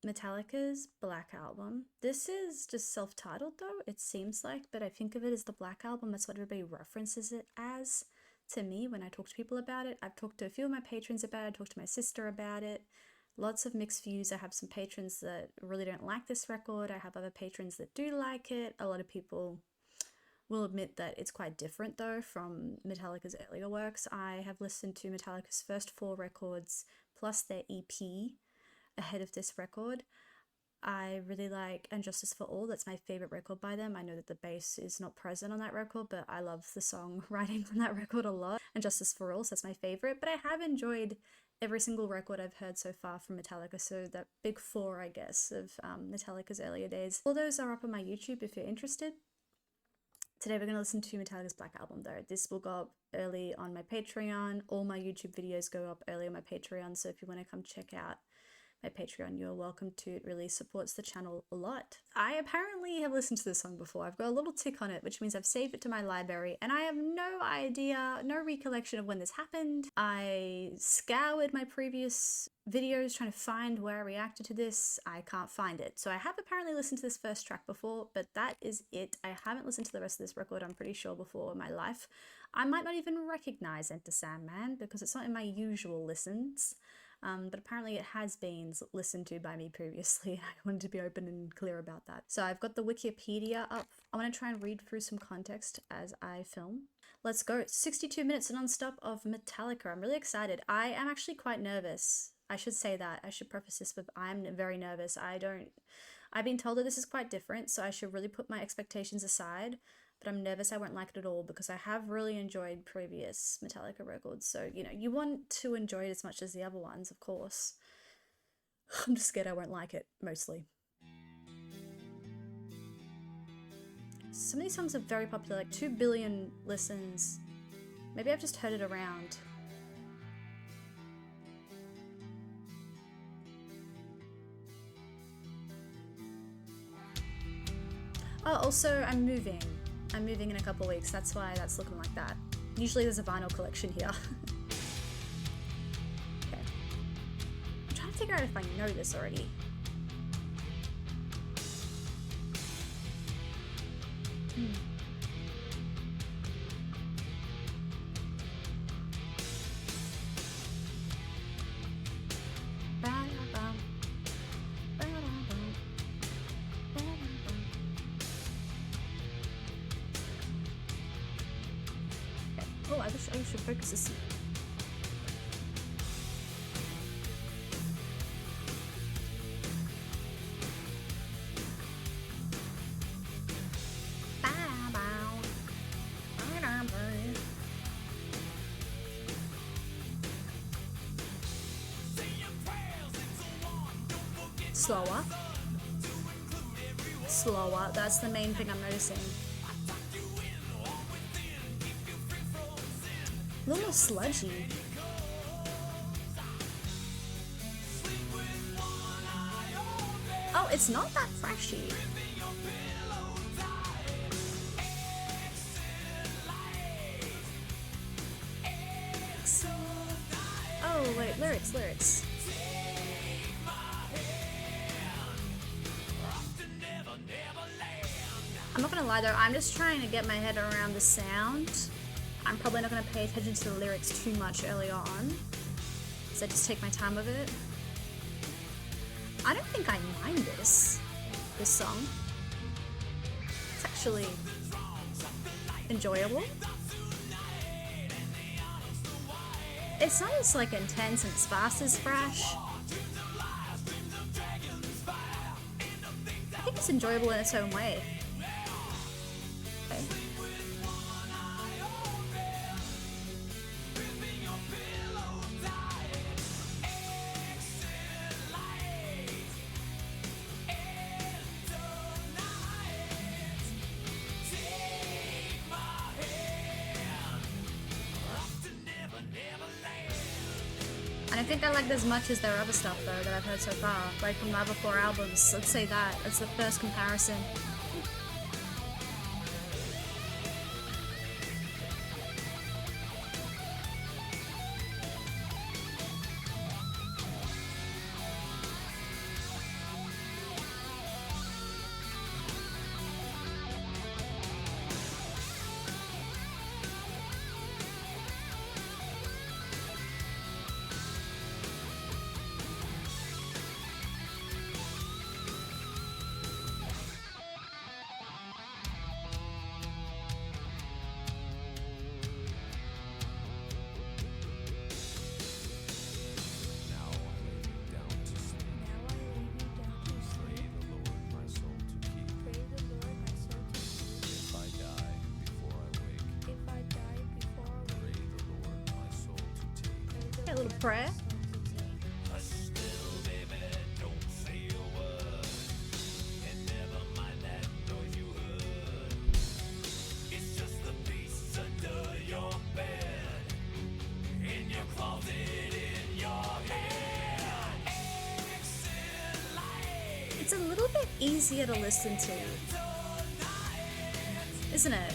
Metallica's Black Album. This is just self-titled though, it seems like, but I think of it as the Black Album. That's what everybody references it as to me when I talk to people about it. I've talked to a few of my patrons about it, I've talked to my sister about it. Lots of mixed views. I have some patrons that really don't like this record. I have other patrons that do like it. A lot of people will admit that it's quite different though from Metallica's earlier works. I have listened to Metallica's first 4 records plus their EP ahead of this record. I really like And Justice for All. That's my favorite record by them. I know that the bass is not present on that record, but I love the songwriting on that record a lot. And Justice for All, so that's my favorite. But I have enjoyed every single record I've heard so far from Metallica, so that big 4, I guess, of Metallica's earlier days. All those are up on my YouTube if you're interested. Today we're going to listen to Metallica's Black Album though. This will go up early on my Patreon. All my YouTube videos go up early on my Patreon, so if you want to come check out my Patreon, you're welcome to. It really supports the channel a lot. I apparently have listened to this song before. I've got a little tick on it, which means I've saved it to my library, and I have no idea, no recollection of when this happened. I scoured my previous videos trying to find where I reacted to this. I can't find it. So I have apparently listened to this first track before, but that is it. I haven't listened to the rest of this record, I'm pretty sure, before in my life. I might not even recognize Enter Sandman because it's not in my usual listens. But apparently it has been listened to by me previously, and I wanted to be open and clear about that. So I've got the Wikipedia up. I want to try and read through some context as I film. Let's go. 62 minutes non-stop of Metallica. I'm really excited. I am actually quite nervous. I should say that. I should preface this with I'm very nervous. I've been told that this is quite different, so I should really put my expectations aside. But I'm nervous I won't like it at all because I have really enjoyed previous Metallica records. So, you know, you want to enjoy it as much as the other ones, of course. I'm just scared I won't like it, mostly. Some of these songs are very popular, like 2 billion listens. Maybe I've just heard it around. Oh, also, I'm moving in a couple weeks, that's why that's looking like that. Usually there's a vinyl collection here. Okay. I'm trying to figure out if I know this already. Oh, I wish I should focus this. Slower. Slower, that's the main thing I'm noticing. A little more sludgy. Oh, it's not that freshy. Oh, wait, lyrics. I'm not gonna lie though, I'm just trying to get my head around the sound. I'm probably not going to pay attention to the lyrics too much earlier on, so I just take my time with it. I don't think I mind this song. It's actually enjoyable. It's not as like intense and as fast as Thrash. I think it's enjoyable in its own way. Okay. I don't think I like it as much as their other stuff though that I've heard so far, like from the other 4 albums. Let's say that. That's the first comparison. prayer? It's a little bit easier to listen to, isn't it?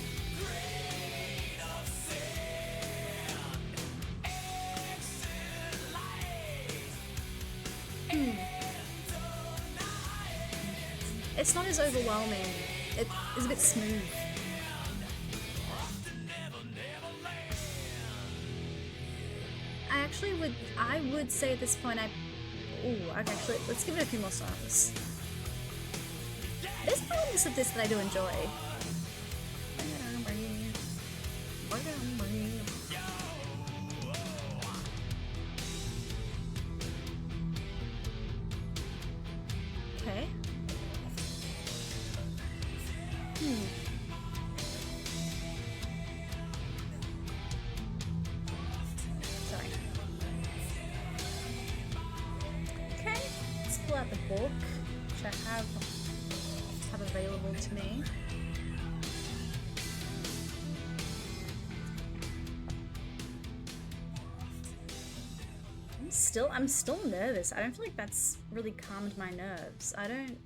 It's not as overwhelming. It is a bit smooth. I would say at this point actually, let's give it a few more songs. There's elements of this that I do enjoy. Okay. Sorry. Okay, let's pull out the book, which I have available to me. I'm still nervous. I don't feel like that's really calmed my nerves. I don't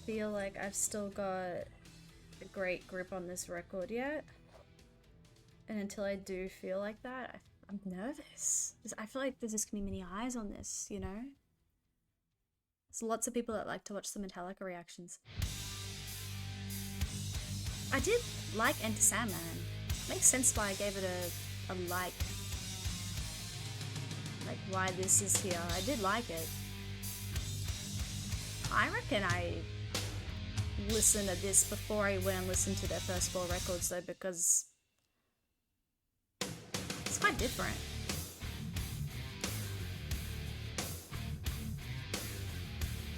feel like I've still got a great grip on this record yet. And until I do feel like that, I'm nervous. I feel like there's just gonna be many eyes on this, you know? There's lots of people that like to watch the Metallica reactions. I did like Enter Sandman. Makes sense why I gave it a like. Like why this is here. I did like it. I reckon I listened to this before I went and listened to their first 4 records though, because it's quite different.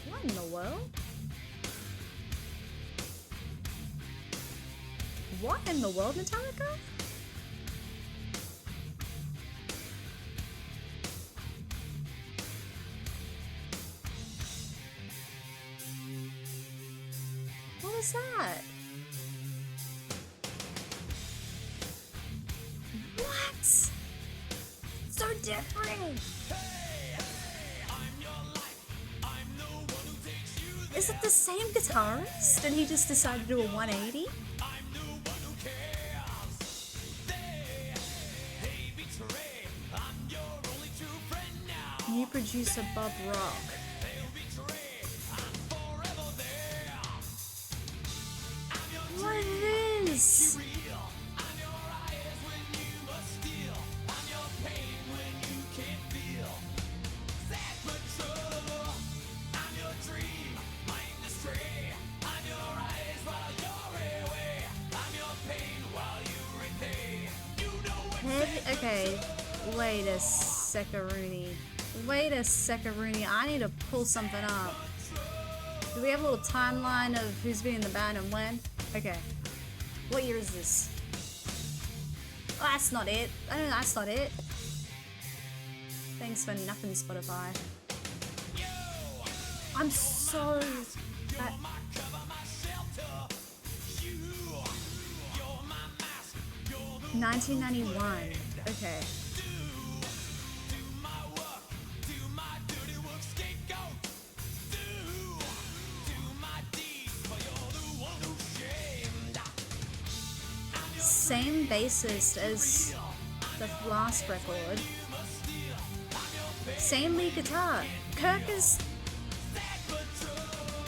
What in the world? What in the world, Metallica? What was that? What? So different! Is it the same guitarist and he just decided to do a 180? New producer Bob Rock. What it is? Okay, wait a second-rooney. Wait a second-rooney. I need to pull something up. Do we have a little timeline of who's been in the band and when? Okay. What year is this? Oh, that's not it. Oh, no, that's not it. Thanks for nothing, Spotify. I'm so... 1991. Okay. Same bassist as the last record. Same lead guitar. Kirk is...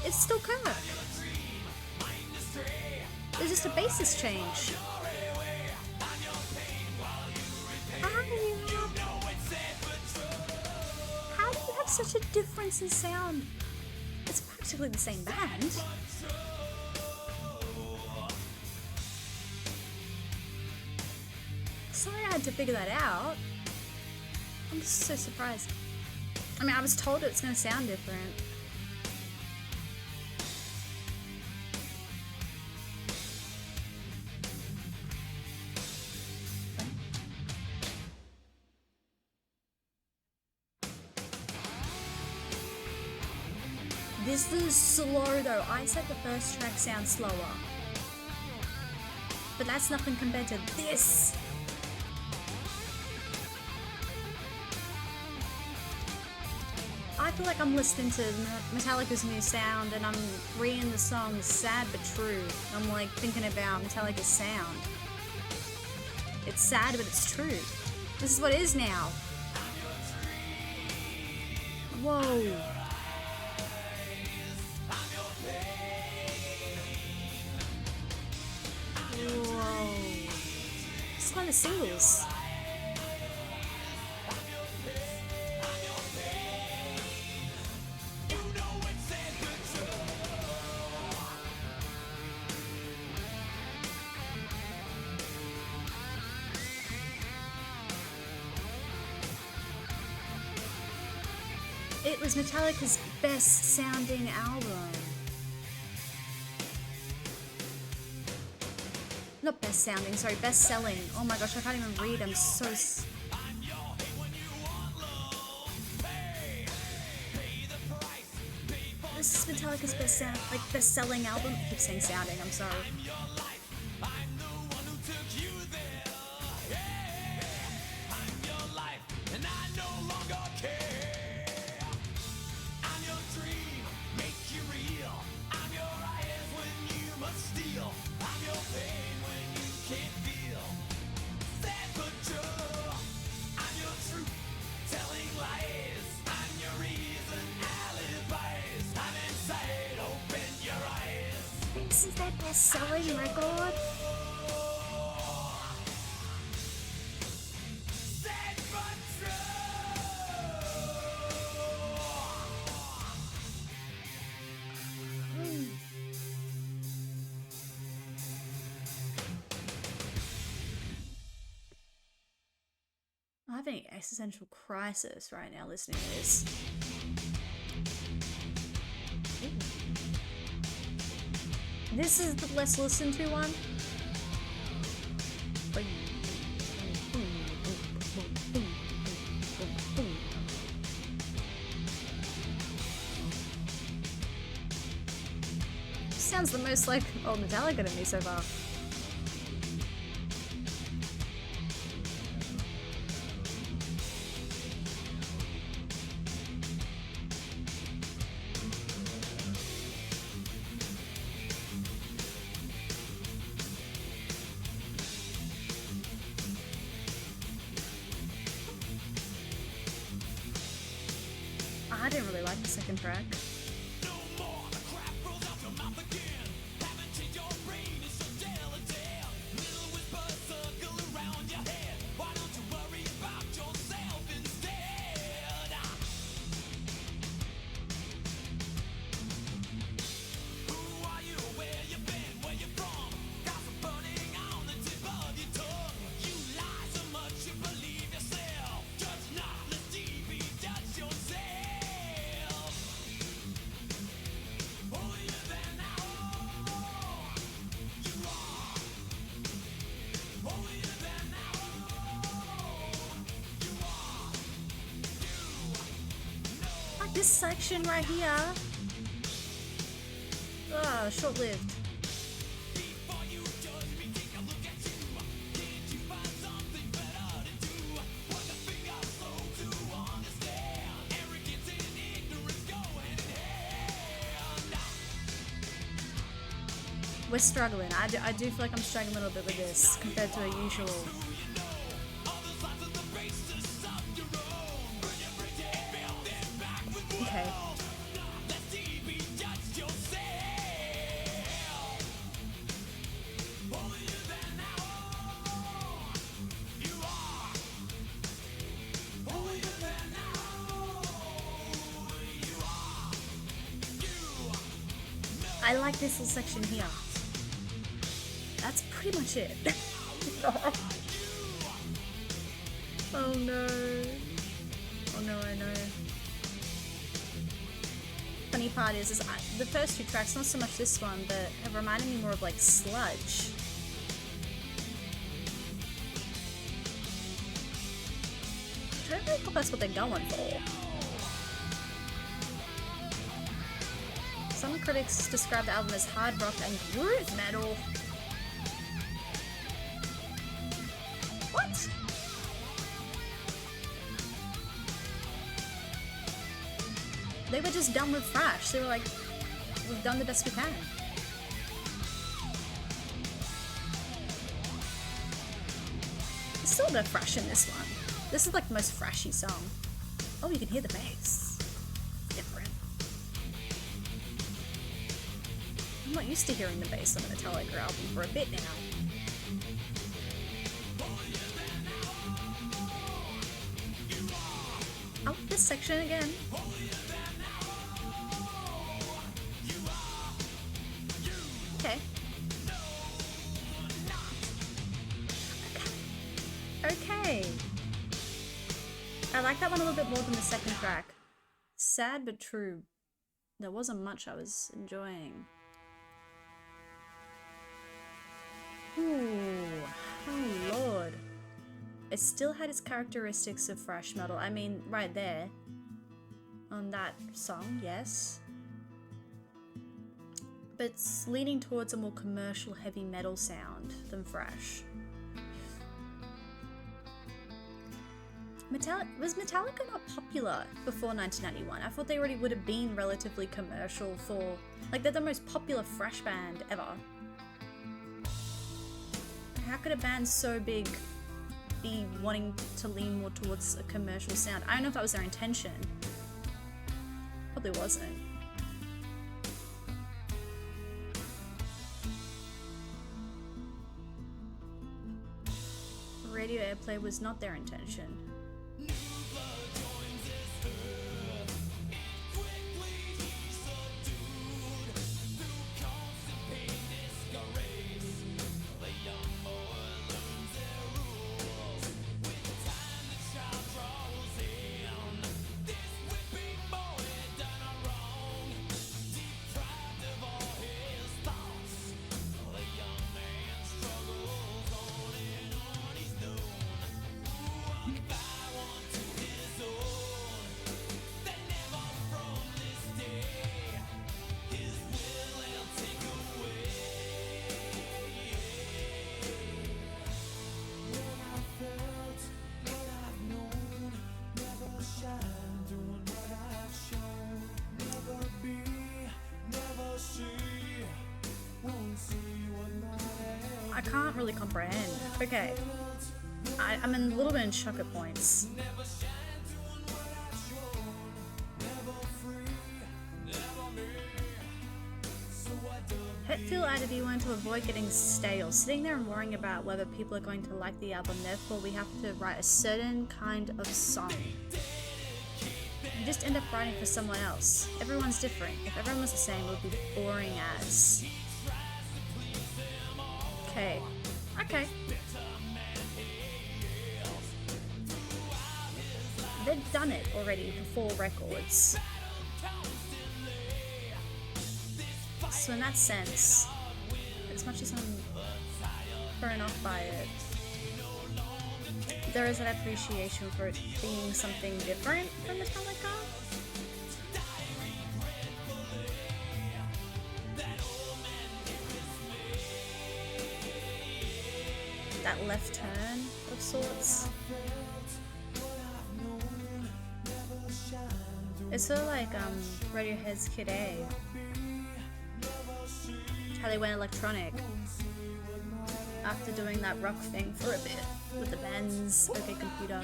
It's still Kirk. There's just a bassist change. How do you have such a difference in sound? It's practically the same band. Sorry I had to figure that out. I'm just so surprised. I mean, I was told it's going to sound different. This is slow though. I said the first track sounds slower. But that's nothing compared to this. I feel like I'm listening to Metallica's new sound and I'm reading the song Sad But True. I'm like thinking about Metallica's sound. It's sad but it's true. This is what it is now. Whoa. Whoa. This is one of the singles. It was Metallica's best sounding album. Not best sounding, sorry, best selling. Oh my gosh, I can't even read, I'm so... This is Metallica's best selling album. I keep saying sounding, I'm sorry. This is their best-selling record. I'm having an existential crisis right now listening to this. This is the less listened to one. Sounds the most like old Metallica to me so far. I didn't really like the second track. This section right here. Oh, short-lived. We're struggling. I do feel like I'm struggling a little bit with this compared to a usual. Okay. I like this little section here. That's pretty much it. Oh no. Oh no, I know. Funny part is the first two tracks, not so much this one, but have reminded me more of like sludge. I don't really think that's what they're going for. Some critics describe the album as hard rock and groove metal. What? They were just done with thrash. They were like, we've done the best we can. There's still a bit of thrash in this one. This is like the most thrashy song. Oh, you can hear the bass. It's different. I'm not used to hearing the bass on a Metallica album for a bit now. Oh, this section again. Okay. Okay. I like that one a little bit more than the second track. Sad but true. There wasn't much I was enjoying. Ooh, oh lord. It still had its characteristics of thrash metal. I mean, right there. On that song, yes. But it's leaning towards a more commercial heavy metal sound than thrash. Was Metallica not popular before 1991? I thought they already would have been relatively commercial for... Like, they're the most popular thrash band ever. How could a band so big be wanting to lean more towards a commercial sound? I don't know if that was their intention. Probably wasn't. Radio airplay was not their intention. I can't really comprehend. Okay. I'm a little bit in shock at points. Hetfield added he wanted to avoid getting stale, sitting there and worrying about whether people are going to like the album, therefore we have to write a certain kind of song. You just end up writing for someone else. Everyone's different. If everyone was the same, it would be boring as. Okay. Okay. They've done it already for 4 records. So in that sense, as much as I'm thrown off by it, there is an appreciation for it being something different from Metallica. That left turn of sorts. It's sort of like Radiohead's Kid A. How they went electronic after doing that rock thing for a bit with the band's OK Computer.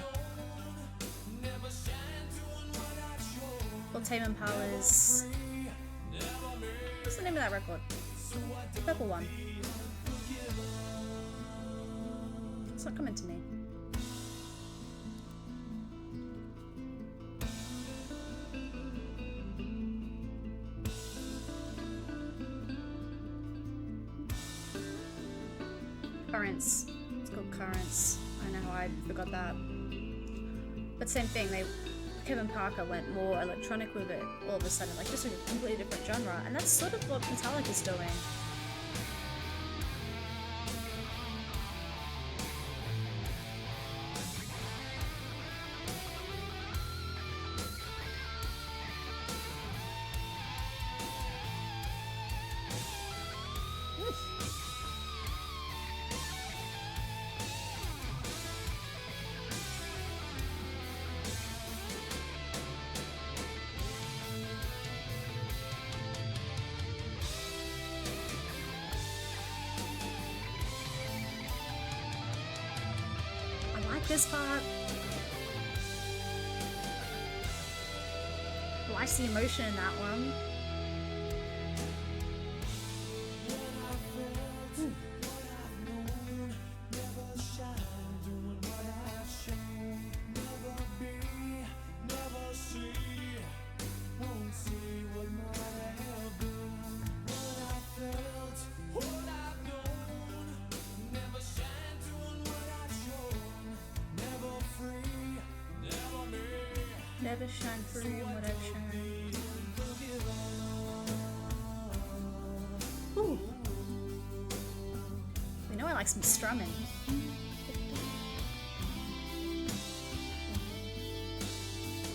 Or Tame Impala's... What's the name of that record? The purple one. It's not coming to me. Currents. It's called Currents. I don't know how I forgot that. But same thing, Kevin Parker went more electronic with it all of a sudden, like just a completely different genre, and that's sort of what Metallica's doing. this part. Likes the emotion in that one. Never shine through what I've shown. Ooh. We know I like some strumming.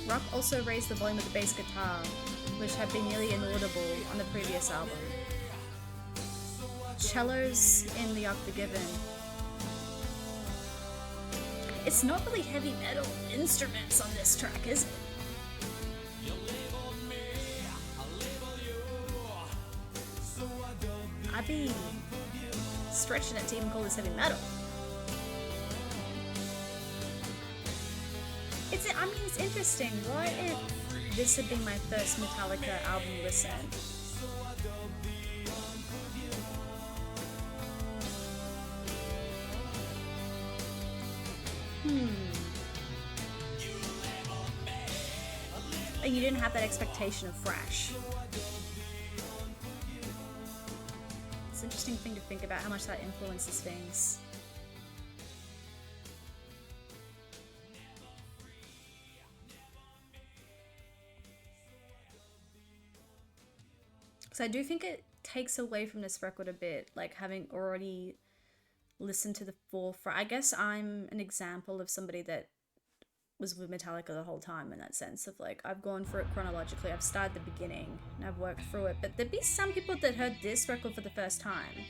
Rock also raised the volume of the bass guitar, which had been nearly inaudible on the previous album. Cellos in the Unforgiven. It's not really heavy metal instruments on this track, is it? I'd be stretching it to even call this heavy metal. It's interesting. What if this had been my first Metallica album listen? And you didn't have that expectation of thrash. It's an interesting thing to think about how much that influences things. So I do think it takes away from this record a bit, like having already listened to the full I guess I'm an example of somebody that was with Metallica the whole time, in that sense of like I've gone through it chronologically. I've started the beginning and I've worked through it, but there'd be some people that heard this record for the first time,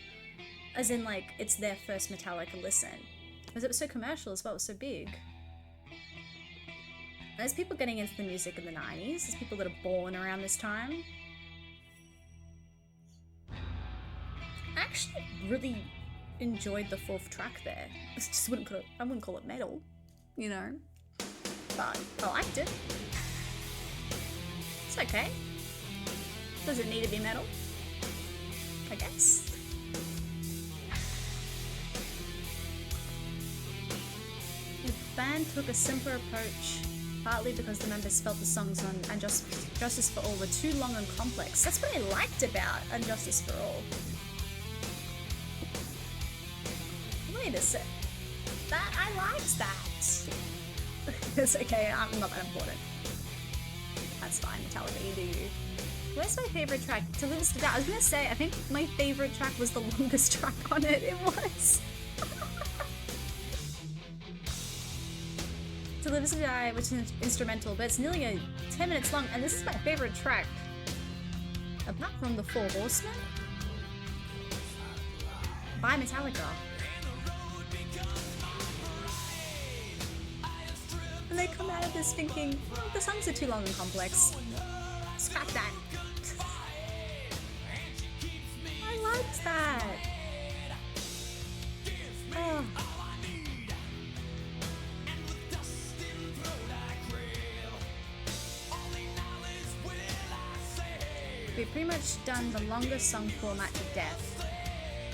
as in like it's their first Metallica listen, because it was so commercial as well, it was so big. And there's people getting into the music in the 90s, there's people that are born around this time. I actually really enjoyed the fourth track there. I just wouldn't call it metal, you know, but I liked it. It's okay. Does it need to be metal? I guess. The band took a simpler approach, partly because the members felt the songs on Justice for All were too long and complex. That's what I liked about Justice for All. Wait a sec. I liked that. It's okay, I'm not that important. That's fine, Metallica, you do you. Where's my favourite track? To Live Is To Die. I was gonna say, I think my favourite track was the longest track on it. It was. To Live Is To Die, which is instrumental, but it's nearly 10 minutes long, and this is my favourite track. Apart from The Four Horsemen by Metallica. And they come out of this thinking, oh, the songs are too long and complex. Scrap that. I liked that. Oh. We've pretty much done the longest song format to death,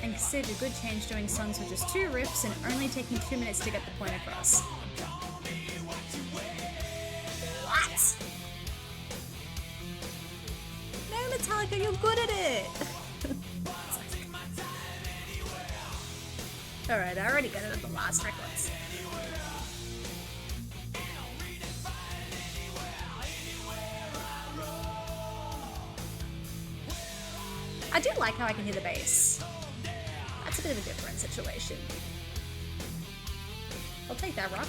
and considered a good change doing songs with just 2 riffs and only taking 2 minutes to get the point across. What? No, Metallica, you're good at it! Alright, I already got it at the last records. I do like how I can hear the bass. That's a bit of a different situation. I'll take that, Rock.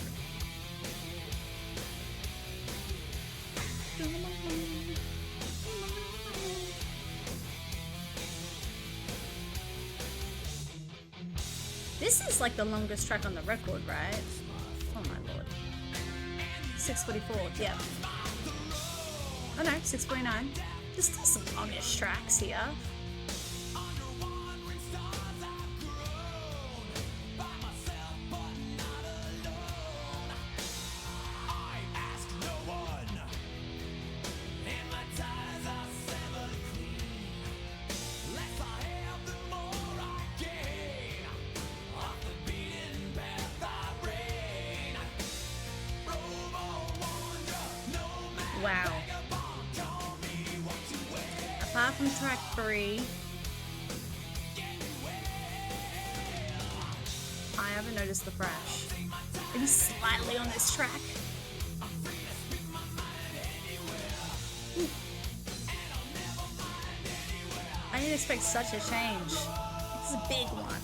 This is like the longest track on the record, right? Oh my lord. 6:44, yeah. Oh no, 6:49. There's still some longish tracks here. apart from track 3, I haven't noticed the thrash. Maybe slightly on this track. I didn't expect such a change. This is a big one.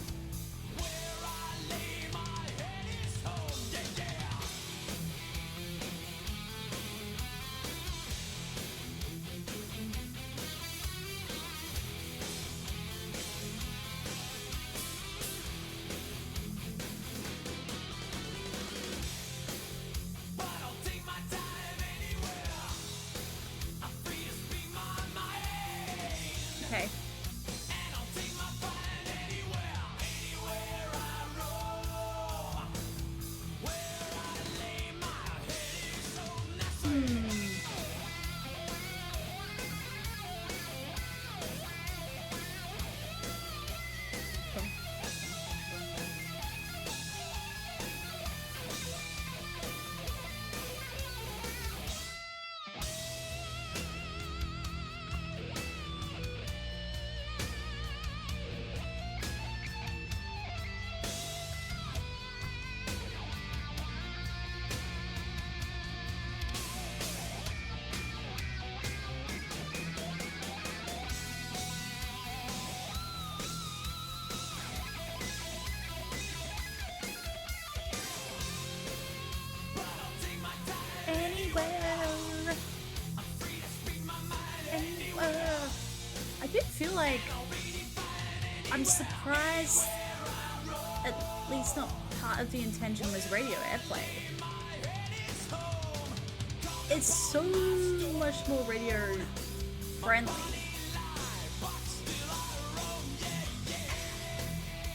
Okay. I did feel like I'm surprised at least not part of the intention was radio airplay. It's so much more radio friendly.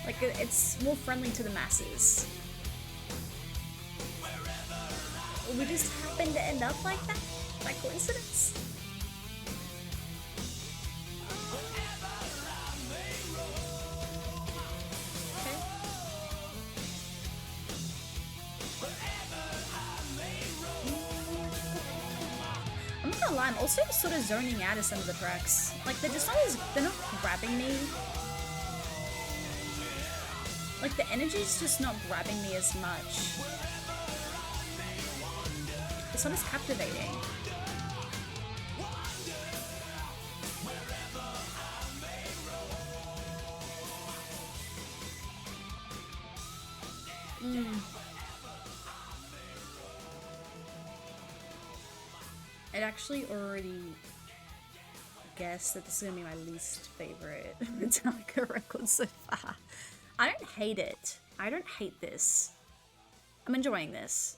Like it's more friendly to the masses. We just happened to end up like that by coincidence. I'm also sort of zoning out of some of the tracks. Like they're not grabbing me. Like the energy's just not grabbing me as much. It's not as captivating. I'd actually already guessed that this is gonna be my least favorite Metallica record so far. I don't hate it. I don't hate this. I'm enjoying this.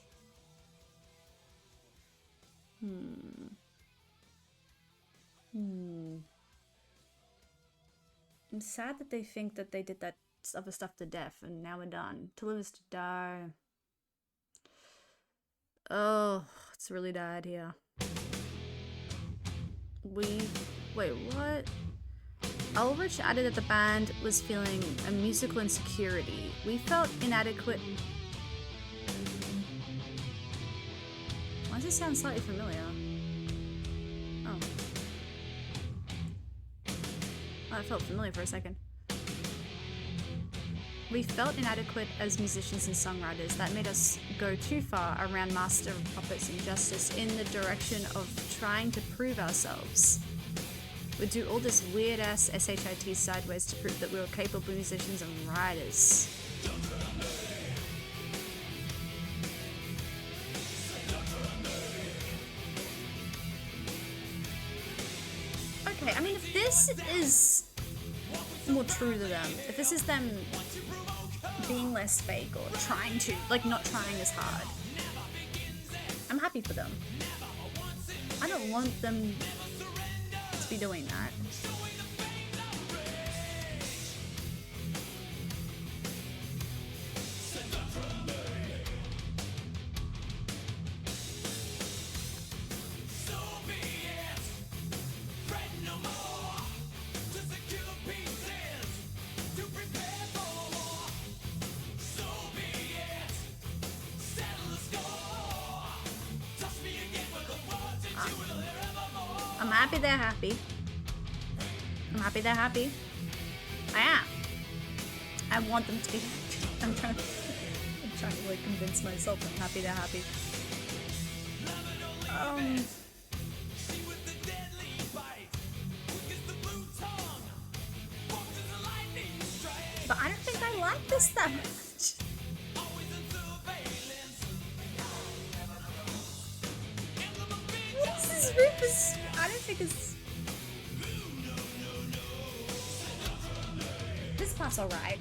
I'm sad that they think that they did that other stuff to death and now we're done. To Live is to Die. Oh, it's really died here. Wait, what? Ulrich added that the band was feeling a musical insecurity. We felt inadequate. Why does it sound slightly familiar? Oh. I felt familiar for a second. We felt inadequate as musicians and songwriters. That made us go too far around Master of Puppets and Justice in the direction of trying to prove ourselves. We'd do all this weird-ass SHIT sideways to prove that we were capable musicians and writers. Okay, I mean, if this is more true to them, if this is them being less fake or trying to, like, not trying as hard, I'm happy for them. I don't want them to be doing that. I'm happy they're happy. I'm happy they're happy. I am. I want them to be happy. I'm trying to like convince myself I'm happy they're happy. But I don't think I like this that much. What is this Rufus? I don't think it's... This part's alright.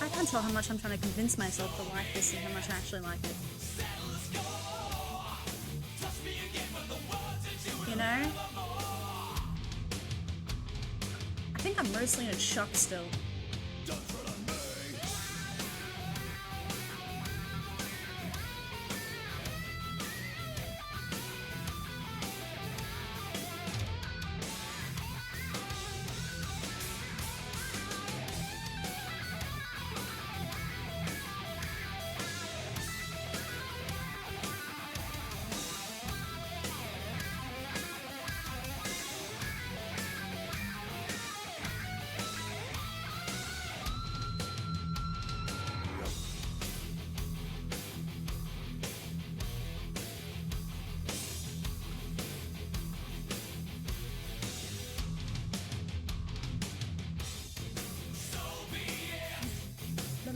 I can't tell how much I'm trying to convince myself to like this and how much I actually like it. You know? I think I'm mostly in shock still.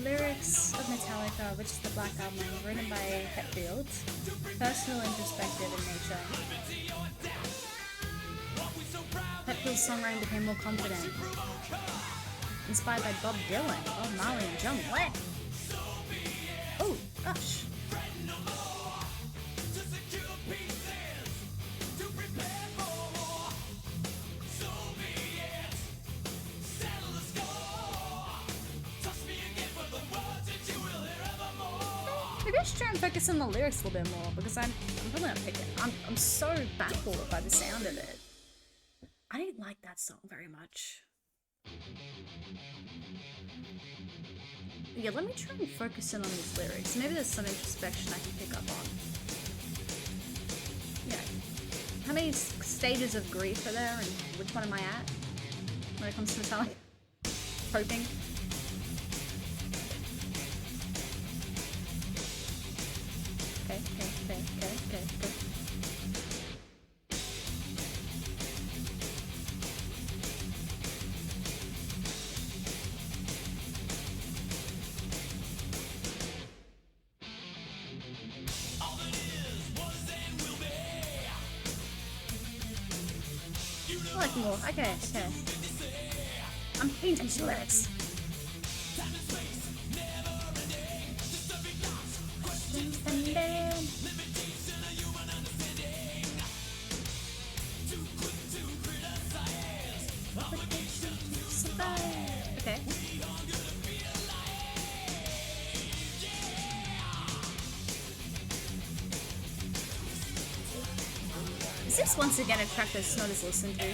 Lyrics of Metallica, which is the Black Album, written by Hetfield, personal and introspective in nature. Hetfield's songwriting became more confident, inspired by Bob Dylan, Bob Marley, and John Lennon. Oh, gosh. Maybe I should try and focus on the lyrics a little bit more, because I'm really not picking. I'm so baffled by the sound of it. I didn't like that song very much. Yeah, let me try and focus in on these lyrics. Maybe there's some introspection I can pick up on. Yeah. How many stages of grief are there, and which one am I at when it comes to Metallica? Hoping. Okay. I like more. Okay. I'm paying attention to the lyrics. Okay. Is this once again a track that's not as listened to?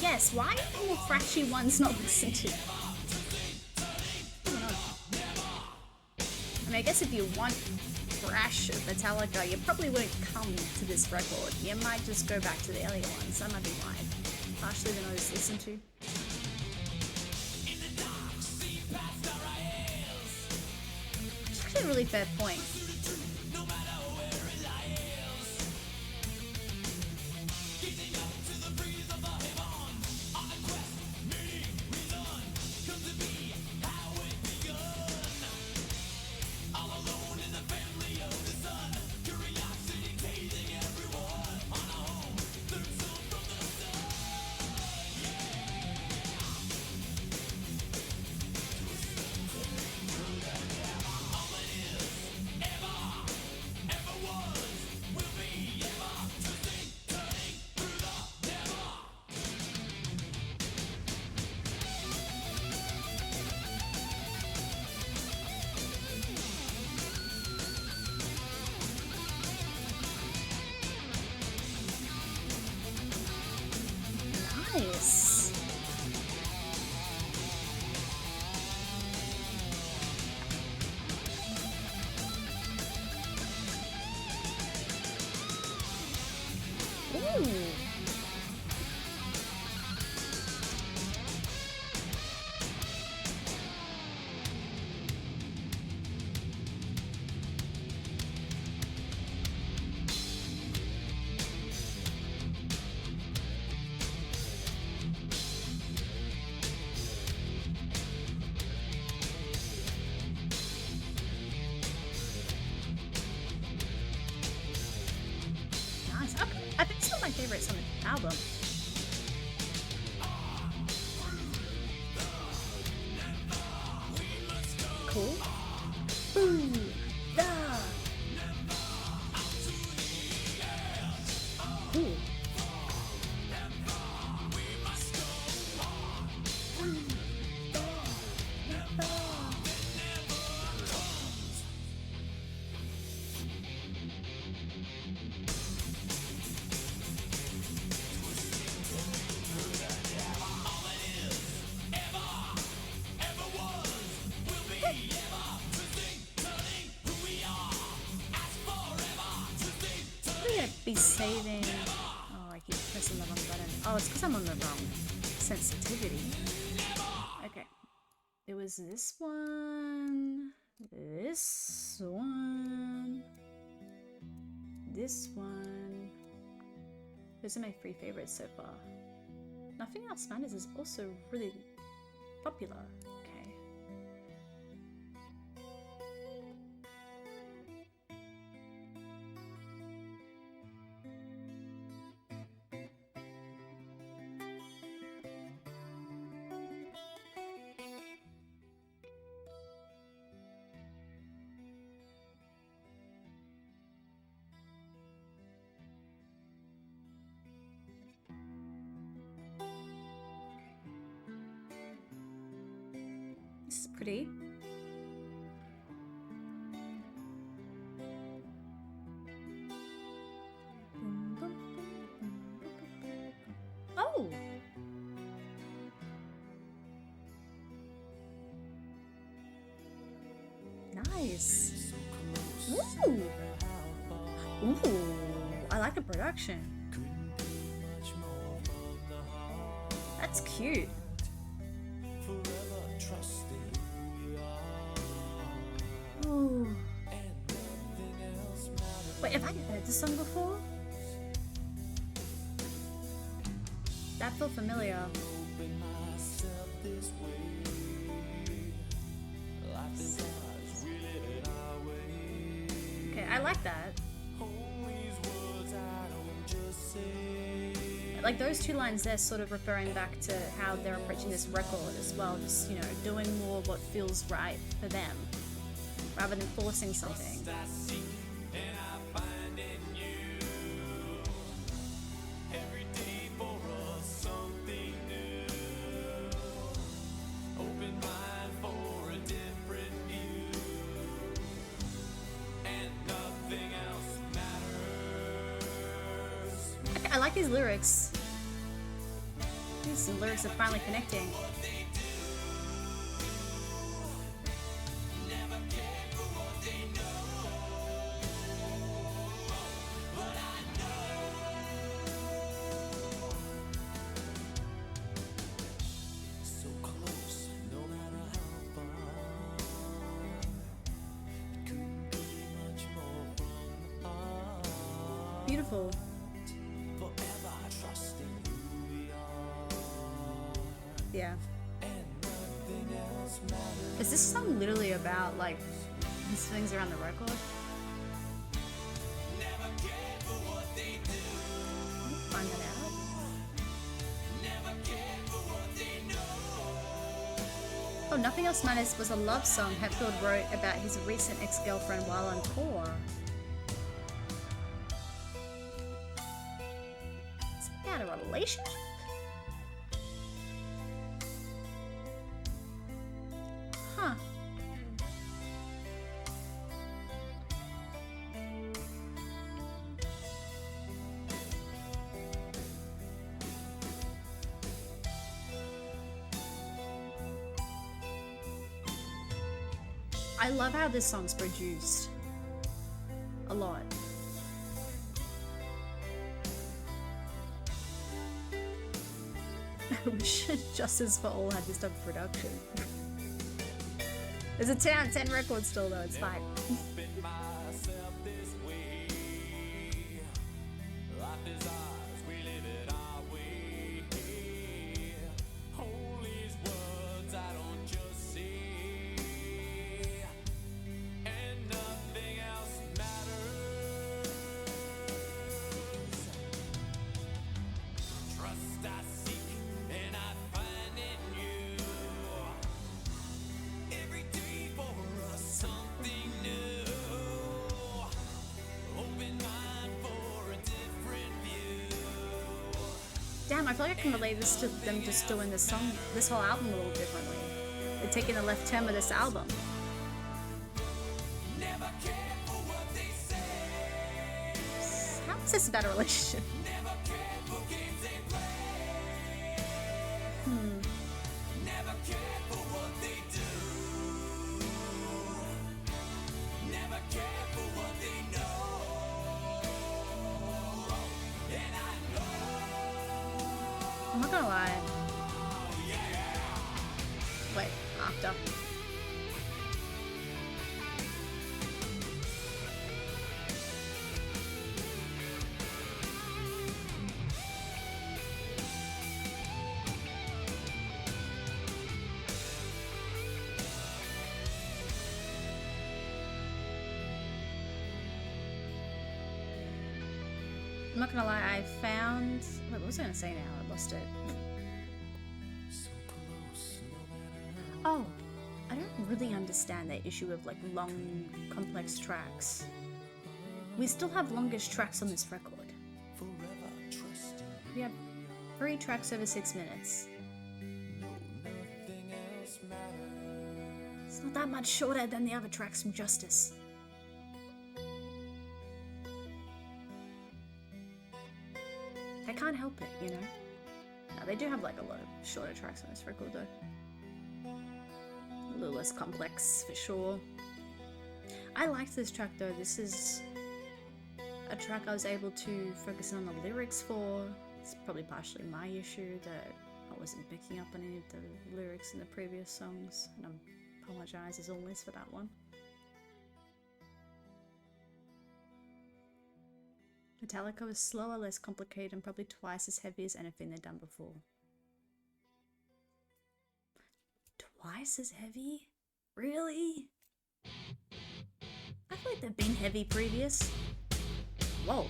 Yes, why are all thrashy ones not listened to? I mean, I guess if you want thrash of Metallica, you probably won't come to this record. You might just go back to the earlier ones. That might be why. Partially they're not as listened to. It's actually a really fair point. Ooh. Nice. Okay. I think it's one of my favorites on the album. Cool. Ooh. Ah. Ooh. I'm gonna be saving. Oh, I keep pressing the wrong button. Oh, it's because I'm on the wrong sensitivity. Okay. It was this one, this one, this one. Those are my 3 favorites so far. Nothing Else Matters is also really popular. Okay. This is pretty. Oh! Nice. Ooh! Ooh! I like the production. That's cute. Ooh. Wait, have I heard this song before? That felt familiar. Okay, I like that. Like those 2 lines there sort of referring back to how they're approaching this record as well, just, you know, doing more what feels right for them rather than forcing something. I like these lyrics. These lyrics are finally connecting. Beautiful. Yeah. Is this song literally about like these things around the record? Find that out. Oh, Nothing Else Matters was a love song Hetfield wrote about his recent ex-girlfriend while on tour. Is it about a relationship? Huh. I love how this song's produced. A lot. I wish Justice for All had this type of production. There's a 10 records still though, it's fine. Damn, I feel like I can relate this to them just doing this song, this whole album a little differently. They're taking the left turn of this album. How is this about a relationship? I'm not gonna lie. Wait, after. I'm not gonna lie, I found... Wait, what was I gonna say now? I lost it. Oh, I don't really understand the issue of like long, complex tracks. We still have longest tracks on this record. We have 3 tracks over 6 minutes. It's not that much shorter than the other tracks from Justice. I can't help it, you know? No, they do have like a lot of shorter tracks on this record though. A little less complex for sure. I liked this track though. This is a track I was able to focus on the lyrics for. It's probably partially my issue that I wasn't picking up on any of the lyrics in the previous songs, and I apologize as always for that one. Metallica was slower, less complicated, and probably twice as heavy as anything they'd done before. Twice as heavy? Really? I feel like they've been heavy previous. Whoa.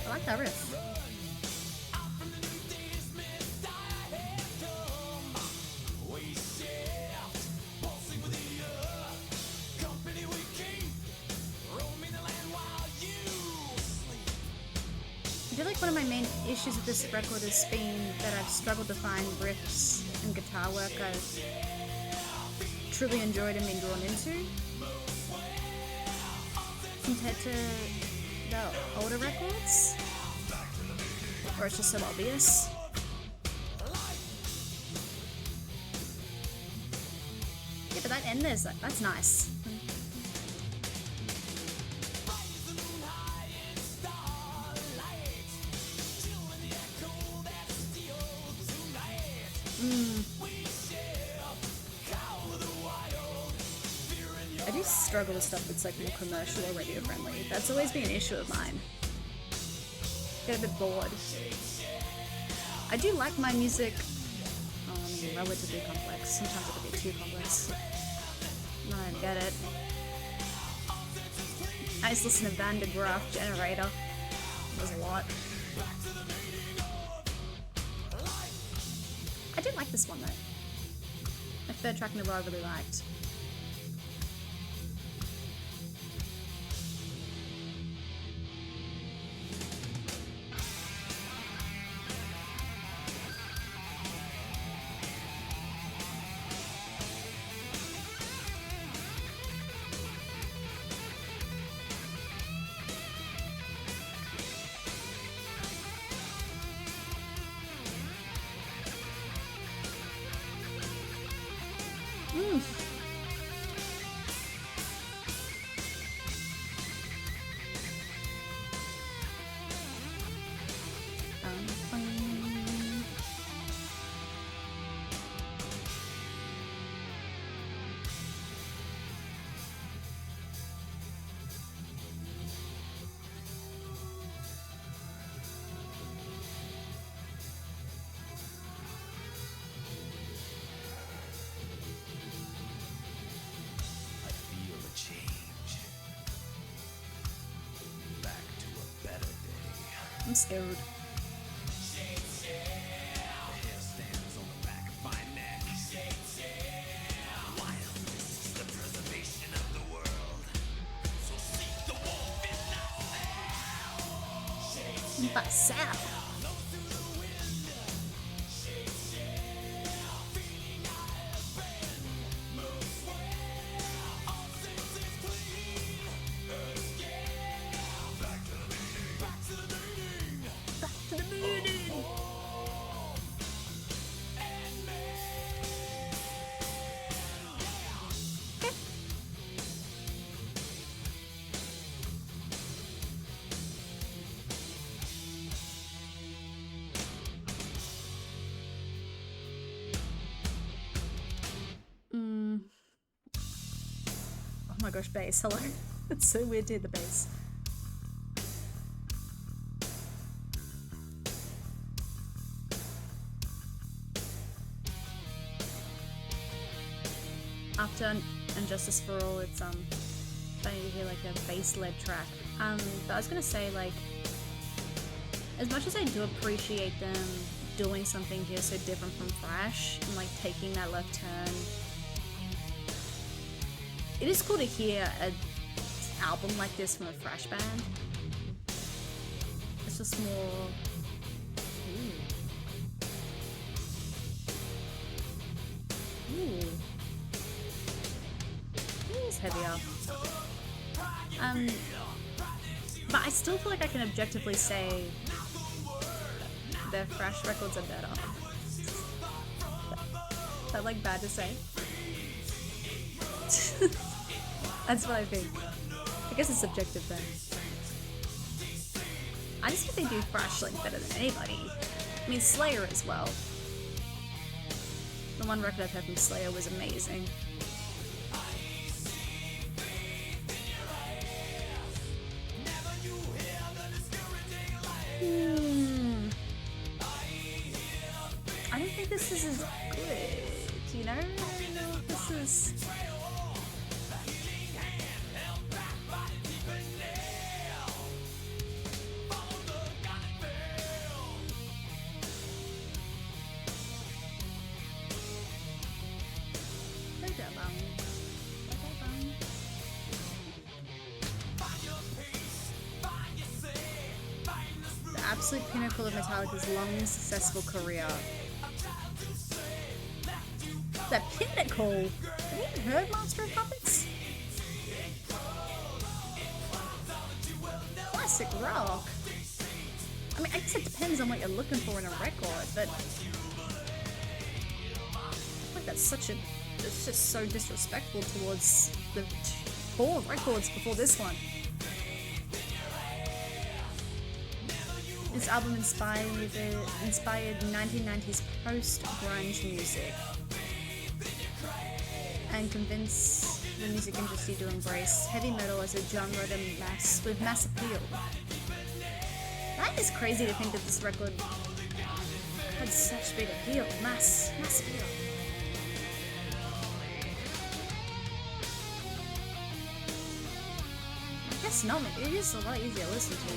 I like that riff. I feel like one of my main issues with this record has been that I've struggled to find riffs and guitar work I've truly enjoyed and been drawn into compared to the older records, or it's just so obvious. Yeah, but that end there's that's nice. I do struggle with stuff that's like more commercial or radio friendly. That's always been an issue of mine. Get a bit bored. I do like my music relatively complex. Sometimes it can be too complex. No, I don't get it. I just listen to Van de Graaff Generator. There's a lot. I did like this one though. My third track in a row I really liked. I'm scared. Myself. Oh my gosh, bass, hello. It's so weird to hear the bass. After Injustice for All, it's funny to hear like a bass-led track. But I was gonna say, like, as much as I do appreciate them doing something here so different from Thrash and like taking that left turn, it is cool to hear an album like this from a Thrash band. It's just more... Ooh. It's heavier. But I still feel like I can objectively say their Thrash records are better. Is that like bad to say? That's what I think. I guess it's subjective then. I just think they do Thrash like better than anybody. I mean Slayer as well. The one record I've heard from Slayer was amazing. I don't think this is as good, you know? I don't know if this is... The absolute pinnacle of Metallica's long and successful career. The pinnacle? Have you heard Master of Puppets? Classic rock. I mean, I guess it depends on what you're looking for in a record, but I feel like that's such a... It's just so disrespectful towards the 4 records before this one. This album inspired 1990s post-grunge music and convinced the music industry to embrace heavy metal as a genre with mass appeal. That is crazy to think that this record had such big appeal, mass appeal. I guess not, it is a lot easier to listen to.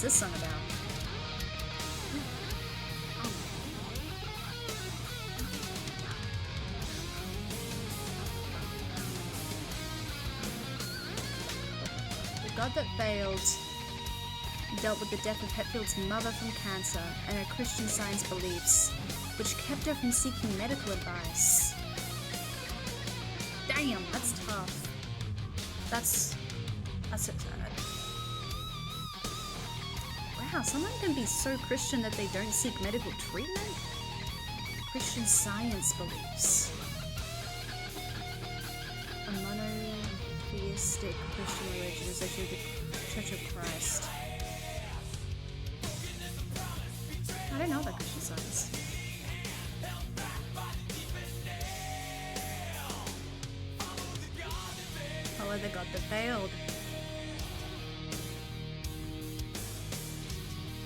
What's this song about? The god that failed dealt with the death of Hetfield's mother from cancer and her Christian Science beliefs, which kept her from seeking medical advice. Damn, that's tough. That's so sad. Wow, someone can be so Christian that they don't seek medical treatment? Christian Science beliefs. A monotheistic Christian religion associated with the Church of Christ. I don't know about Christian Science. Follow the god that failed.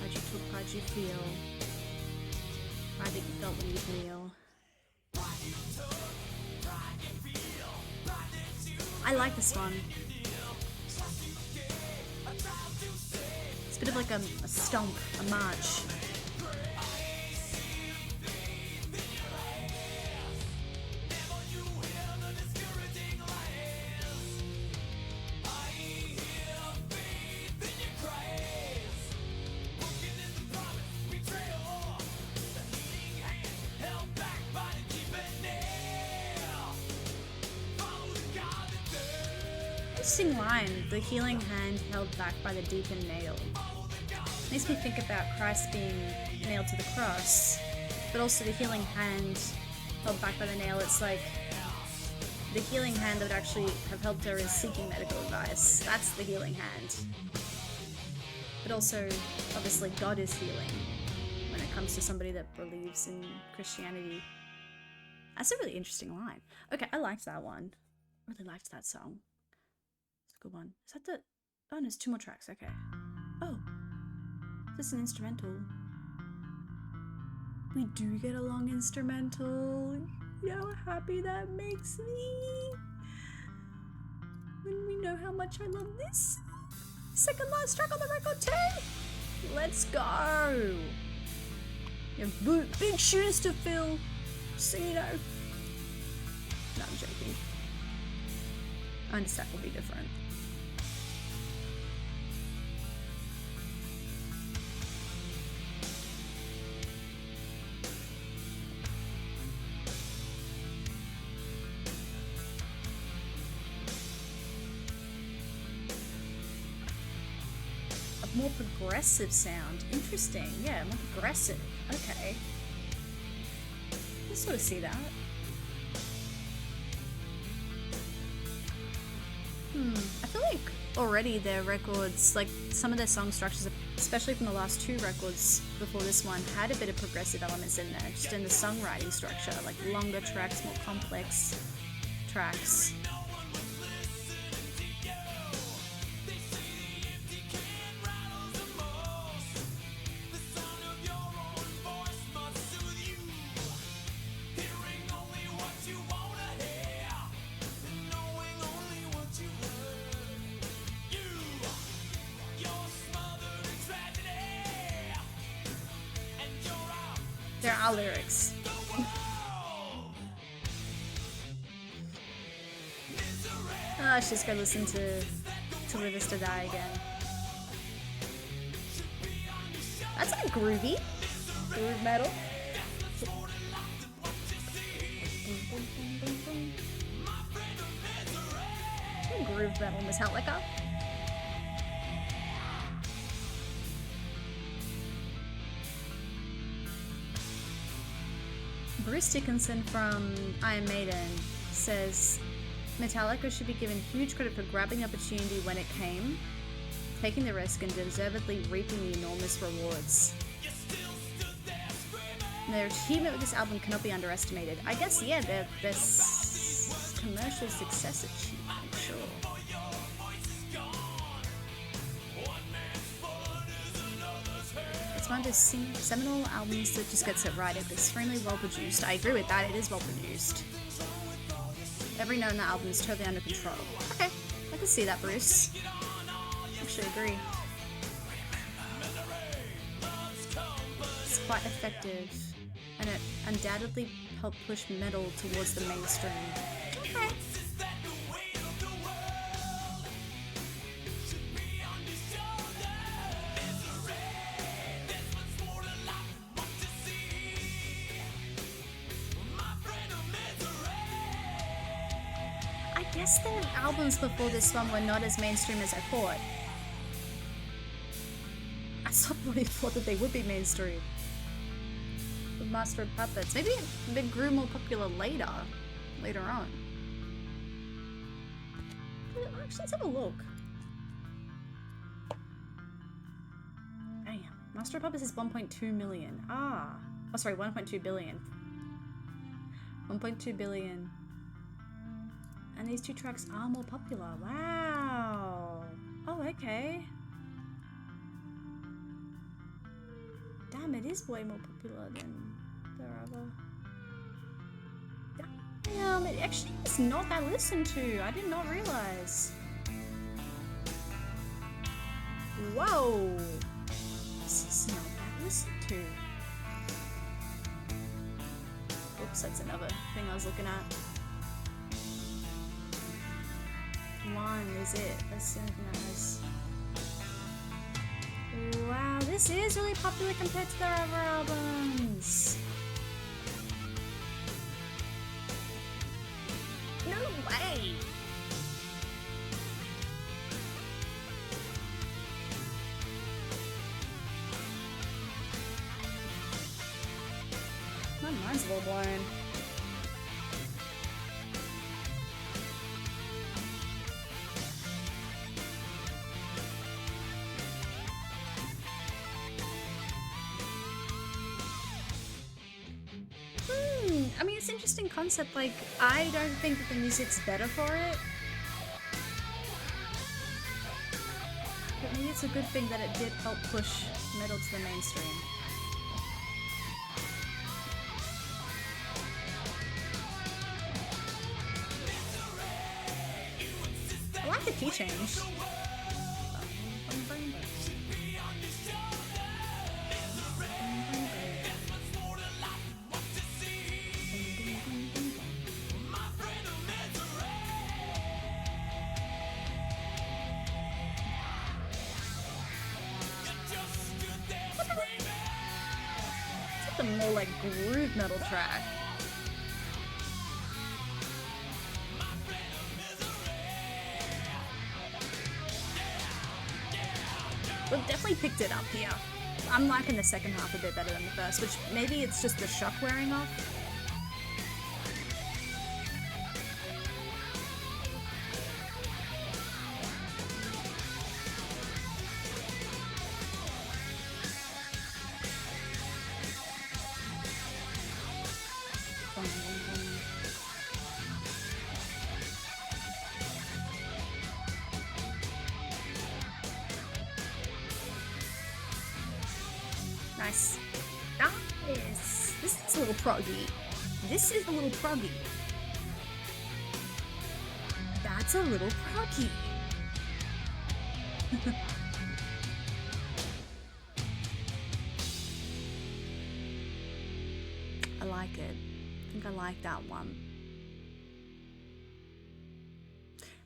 How'd you took, how'd you feel? How did you felt when you kneel? I like this one. It's a bit of like a stomp, a march. Interesting line, the healing hand held back by the deepened nail. Makes me think about Christ being nailed to the cross, but also the healing hand held back by the nail. It's like the healing hand that would actually have helped her is seeking medical advice. That's the healing hand. But also, obviously, God is healing when it comes to somebody that believes in Christianity. That's a really interesting line. Okay, I liked that one. I really liked that song. It's a good one. Is that the... Oh, no, there's 2 more tracks. Okay. Oh. Is this an instrumental? We do get a long instrumental. You know how happy that makes me? When we know how much I love this. Second last track on the record too. Let's go. You have big shoes to fill. So you know. No, I'm joking. I understand will be different. More progressive sound. Interesting. Yeah, more progressive. Okay. I sort of see that. I feel like already their records, like some of their song structures, especially from the last 2 records before this one, had a bit of progressive elements in there, just in the songwriting structure, like longer tracks, more complex tracks. There are lyrics. Oh, she's just gonna listen to Live Is to Die again. That's like groovy. Groove metal. Groove metal Metallica. Bruce Dickinson from Iron Maiden says, Metallica should be given huge credit for grabbing the opportunity when it came, taking the risk and deservedly reaping the enormous rewards. Their achievement with this album cannot be underestimated. I guess, yeah, their commercial success achievement, sure. It's one of those seminal albums that just gets it right. It's extremely well produced. I agree with that, it is well produced. Every note in the album is totally under control. Okay, I can see that, Bruce. Actually agree. quite effective, and it undoubtedly helped push metal towards the mainstream. Okay. I guess the albums before this one were not as mainstream as I thought. I suddenly thought that they would be mainstream. The Master of Puppets. Maybe it grew more popular later on. Actually, let's have a look. Damn. Master of Puppets is 1.2 million. Ah. Oh, sorry, 1.2 billion. 1.2 billion. And these two tracks are more popular. Wow. Oh, okay. Damn, it is way more popular than their other. Damn, it actually is not that listened to. I did not realize. Whoa. This is not that listened to. Oops, that's another thing I was looking at. One is it. That's the only thing that has. Wow, this is really popular compared to their other albums. No way! My mind's a little blown. I mean, it's an interesting concept. Like, I don't think that the music's better for it. But maybe it's a good thing that it did help push metal to the mainstream. I like the key change. More like groove metal track. We've definitely picked it up here. I'm liking the second half a bit better than the first, which maybe it's just the shock wearing off. Nice. Nice. This is a little proggy. This is a little proggy. That's a little proggy. I like it. I think I like that one.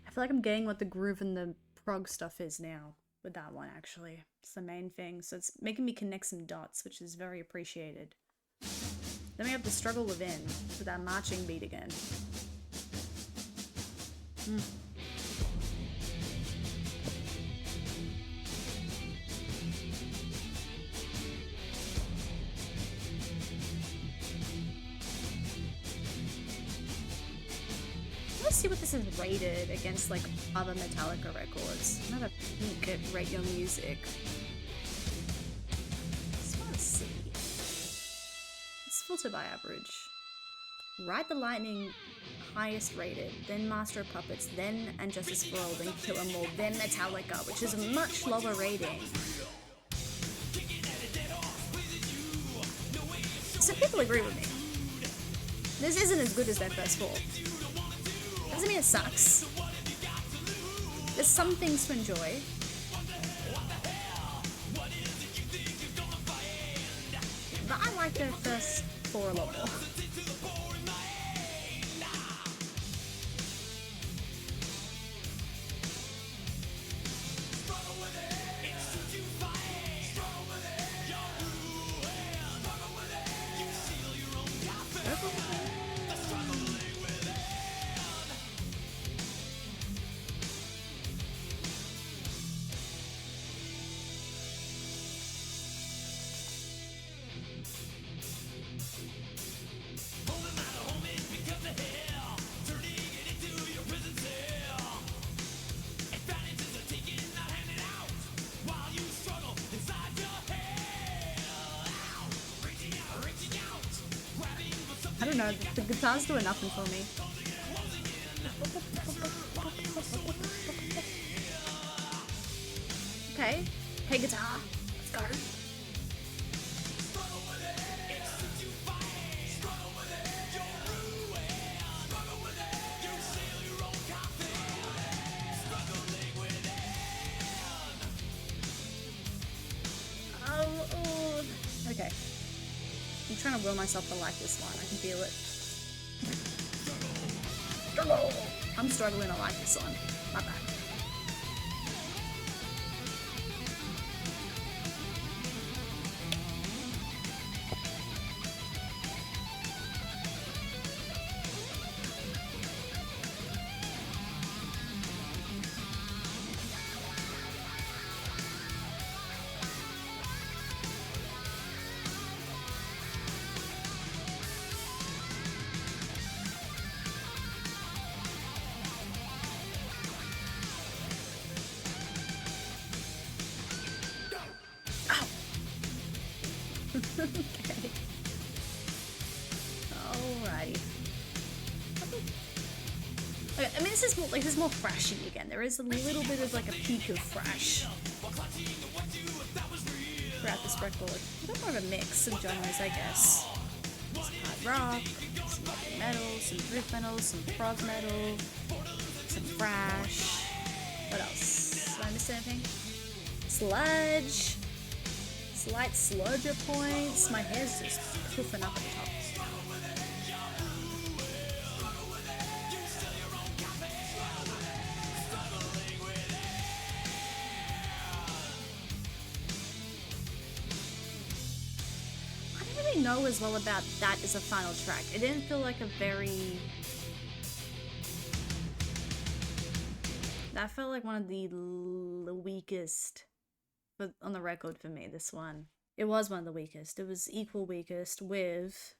I feel like I'm getting what the groove and the prog stuff is now. With that one, actually. It's the main thing. So it's making me connect some dots, which is very appreciated. Then we have the struggle within with that marching beat again. Let's see what this is rated against like other Metallica records. I'm not a peek at Rate Your Music. Just want to see. It's filtered by average. Ride the Lightning, highest rated, then Master of Puppets, then And Justice for All, then Kill 'Em All, then Metallica, which is a much lower rating. So people agree with me. This isn't as good as their first four. Doesn't mean it sucks. There's some things to enjoy. But like their first four a lot more. I don't know, the guitar's doing nothing for me. Okay, hey guitar, let's go. Okay. I'm trying to will myself to like this one. I can feel it. I'm struggling to like this one. My bad. Okay. Alrighty. Okay, I mean, this is more thrashy again. There is a little bit of like a peak of thrash throughout this record. A bit more of a mix of genres, I guess. Some hard rock, some heavy metal, some groove metal, some prog metal, some thrash. What else? Did I miss anything? Sludge. Slight sludger points. My hair's just poofing up at the top. I don't really know as well about that as a final track. It didn't feel like a very... That felt like one of the weakest on the record for me, this one. It was one of the weakest. It was equal weakest with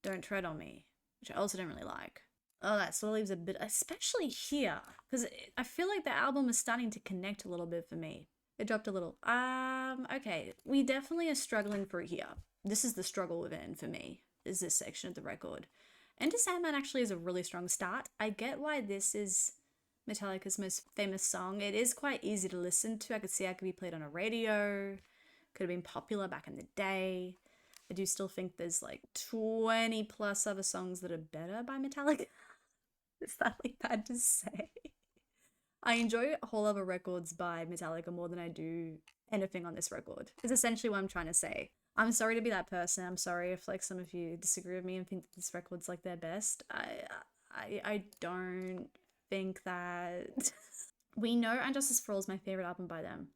Don't Tread on Me, which I also don't really like. Oh, that sort of leaves a bit, especially here, because I feel like the album is starting to connect a little bit for me. It dropped a little. Okay, we definitely are struggling through here. This is the struggle within for me, is this section of the record. Enter Sandman actually is a really strong start. I get why this is Metallica's most famous song. It is quite easy to listen to. I could see how it could be played on a radio. Could have been popular back in the day. I do still think there's like 20 plus other songs that are better by Metallica. Is that like bad to say? I enjoy whole other records by Metallica more than I do anything on this record. Is essentially what I'm trying to say. I'm sorry to be that person. I'm sorry if like some of you disagree with me and think that this record's like their best. I don't think that we know Injustice for All is my favorite album by them.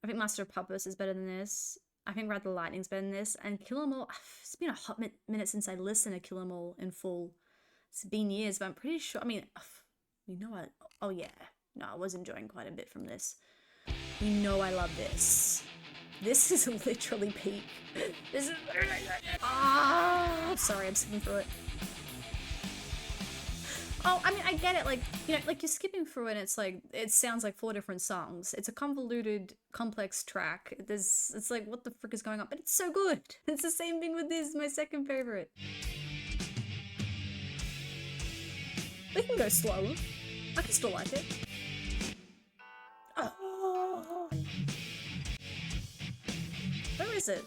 I think Master of Puppets is better than this. I think Ride the Lightning's better than this. And Kill 'Em All, it's been a hot minute since I listened to Kill 'Em All in full. It's been years, but I'm pretty sure, I mean, you know what? Oh yeah, no, I was enjoying quite a bit from this. You know I love this. This is literally peak. This is literally, sorry, I'm skipping through it. Oh, I mean, I get it, like, you know, like you're skipping through it and it's like, it sounds like 4 different songs. It's a convoluted, complex track. It's like, what the frick is going on? But it's so good. It's the same thing with this, my second favorite. We can go slower. I can still like it. Oh. Where is it?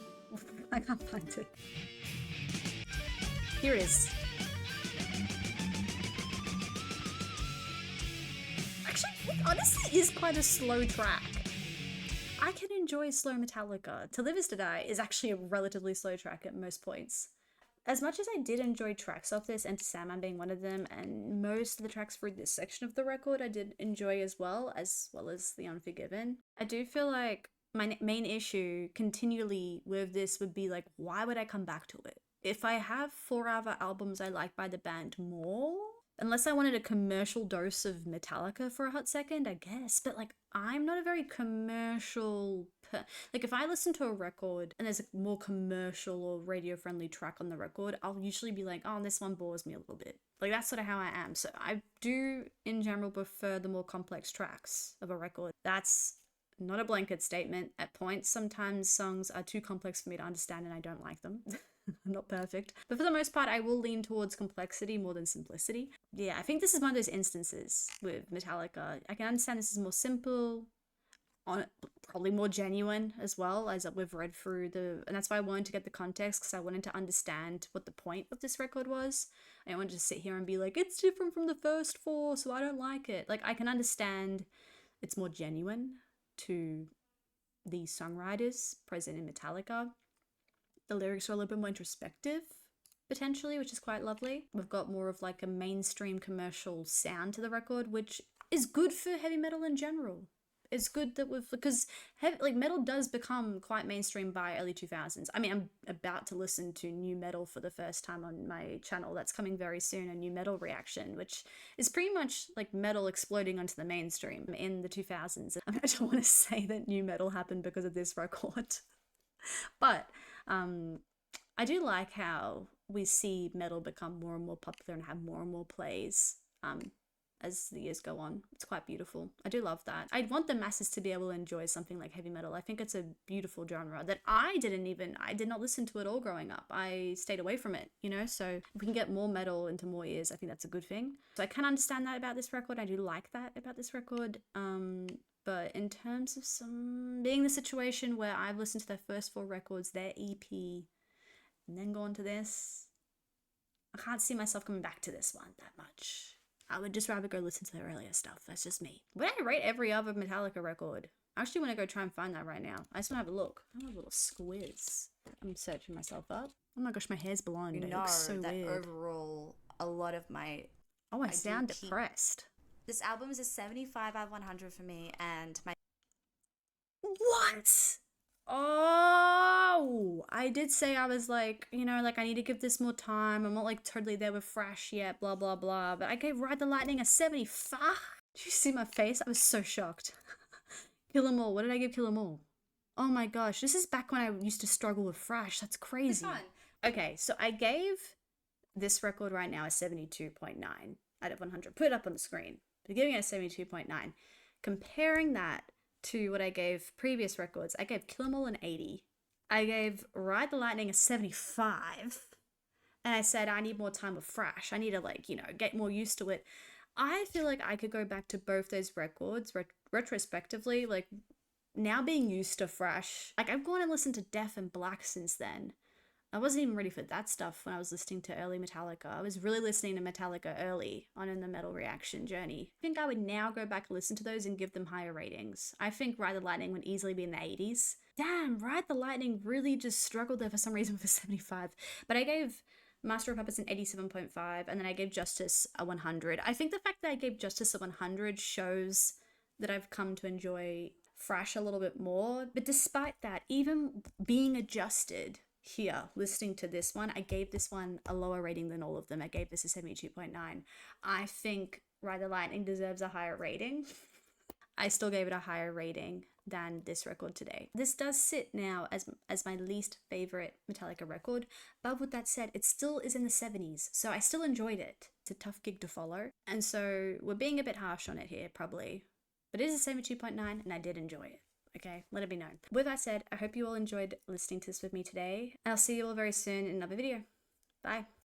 I can't find it. Here it is. Actually, it honestly is quite a slow track. I I can enjoy slow Metallica. To Live Is To Die is actually a relatively slow track at most points. As much as I did enjoy tracks off this, and Sandman being one of them, and most of the tracks for this section of the record I did enjoy as well as the Unforgiven, I do feel like my main issue continually with this would be like, why would I come back to it? If I have 4 other albums I like by the band more, unless I wanted a commercial dose of Metallica for a hot second, I guess. But like, I'm not a very commercial like, if I listen to a record and there's a more commercial or radio friendly track on the record, I'll usually be like, oh, this one bores me a little bit. Like, that's sort of how I am. So I do in general prefer the more complex tracks of a record. That's not a blanket statement. At points, sometimes songs are too complex for me to understand and I don't like them. I'm not perfect. But for the most part, I will lean towards complexity more than simplicity. Yeah, I think this is one of those instances with Metallica. I can understand this is more simple, probably more genuine as well, as we've read through and that's why I wanted to get the context, because I wanted to understand what the point of this record was. I wanted to sit here and be like, it's different from the first 4, so I don't like it. Like, I can understand it's more genuine to the songwriters present in Metallica. The lyrics are a little bit more introspective, potentially, which is quite lovely. We've got more of like a mainstream commercial sound to the record, which is good for heavy metal in general. It's good that because metal does become quite mainstream by early 2000s. I mean, I'm about to listen to new metal for the first time on my channel. That's coming very soon, a new metal reaction, which is pretty much like metal exploding onto the mainstream in the 2000s. I don't want to say that new metal happened because of this record, but I do like how we see metal become more and more popular and have more and more plays as the years go on. It's quite beautiful. I do love that. I want the masses to be able to enjoy something like heavy metal. I think it's a beautiful genre that I did not listen to at all growing up. I stayed away from it, you know? So if we can get more metal into more ears, I think that's a good thing. So I can understand that about this record. I do like that about this record. But in terms of being the situation where I've listened to their first 4 records, their EP, and then go on to this, I can't see myself coming back to this one that much. I would just rather go listen to their earlier stuff. That's just me. Would I rate every other Metallica record? I actually want to go try and find that right now. I just want to have a look. I have a little squiz. I'm searching myself up. Oh my gosh, my hair's blonde. It looks so weird. Overall, a lot of my... Oh, I sound depressed. This album is a 75 out of 100 for me, and my... What? Oh, I did say I was like, you know, like I need to give this more time. I'm not like totally there with Thrash yet, blah, blah, blah. But I gave Ride the Lightning a 75. Did you see my face? I was so shocked. Kill 'Em All. What did I give Kill 'Em All? Oh my gosh, this is back when I used to struggle with Thrash. That's crazy. It's fun. Okay, so I gave this record right now a 72.9 out of 100. Put it up on the screen. But giving it a 72.9. Comparing that to what I gave previous records, I gave Kill 'Em All an 80. I gave Ride the Lightning a 75. And I said I need more time with Thrash. I need to, like, you know, get more used to it. I feel like I could go back to both those records retrospectively, like, now being used to Thrash. Like, I've gone and listened to Death and Black since then. I wasn't even ready for that stuff when I was listening to early Metallica. I was really listening to Metallica early on in the metal reaction journey. I think I would now go back and listen to those and give them higher ratings. I think Ride the Lightning would easily be in the 80s. Damn, Ride the Lightning really just struggled there for some reason with a 75. But I gave Master of Puppets an 87.5, and then I gave Justice a 100. I think the fact that I gave Justice a 100 shows that I've come to enjoy Thrash a little bit more. But despite that, even being adjusted here, listening to this one, I gave this one a lower rating than all of them. I gave this a 72.9. I think Ride the Lightning deserves a higher rating. I still gave it a higher rating than this record today. This does sit now as my least favorite Metallica record, but with that said, it still is in the 70s, so I still enjoyed it. It's a tough gig to follow, and so we're being a bit harsh on it here, probably. But it is a 72.9, and I did enjoy it. Okay, let it be known. With that said, I hope you all enjoyed listening to this with me today. I'll see you all very soon in another video. Bye.